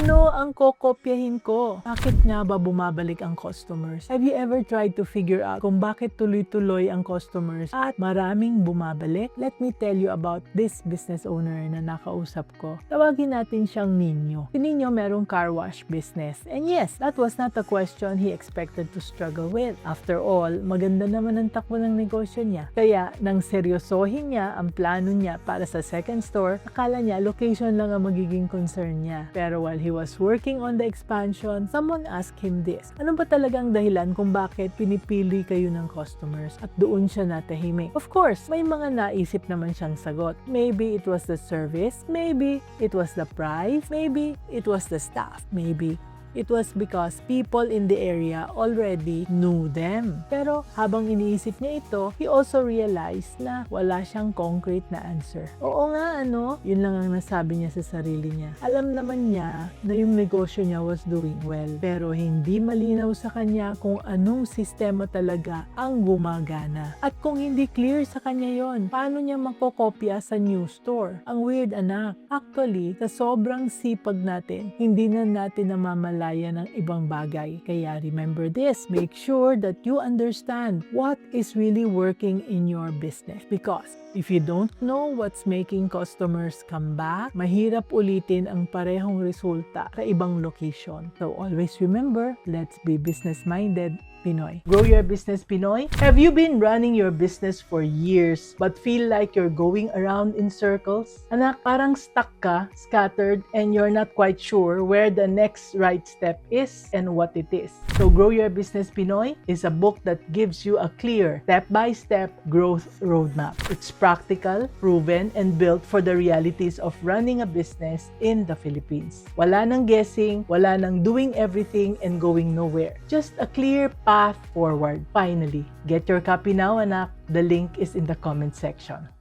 Ano ang kokopyahin ko? Bakit nga ba bumabalik ang customers? Have you ever tried to figure out kung bakit tuloy-tuloy ang customers at maraming bumabalik? Let me tell you about this business owner na nakausap ko. Tawagin natin siyang Nino. Si Nino merong car wash business. And yes, that was not a question he expected to struggle with. After all, maganda naman ang takbo ng negosyo niya. Kaya, nang seryosohin niya ang plano niya para sa second store, akala niya location lang ang magiging concern niya. Pero while he was working on the expansion, someone asked him this. Ano ba talagang dahilan kung bakit pinipili kayo ng customers at doon siya natahimik? Of course, may mga naisip naman siyang sagot. Maybe it was the service, maybe it was the price, maybe it was the staff, maybe it was because people in the area already knew them. Pero habang iniisip niya ito, he also realized na wala siyang concrete na answer. Oo nga yun lang ang nasabi niya sa sarili niya. Alam naman niya na yung negosyo niya was doing well, pero hindi malinaw sa kanya kung anong sistema talaga ang gumagana. At kung hindi clear sa kanya yon, paano niya makokopya sa new store? Ang weird anak. Actually, sa sobrang sipag natin, hindi na natin namamalayan ng ibang bagay. Kaya remember this, make sure that you understand what is really working in your business. Because if you don't know what's making customers come back, mahirap ulitin ang parehong resulta sa ibang location. So always remember, let's be business-minded Pinoy. Grow your business, Pinoy. Have you been running your business for years but feel like you're going around in circles? Anak, parang stuck ka, scattered, and you're not quite sure where the next right step is and what it is. So Grow Your Business, Pinoy is a book that gives you a clear step-by-step growth roadmap. It's practical, proven, and built for the realities of running a business in the Philippines. Wala nang guessing, wala nang doing everything and going nowhere. Just a clear path forward. Finally, get your copy now, anak. The link is in the comment section.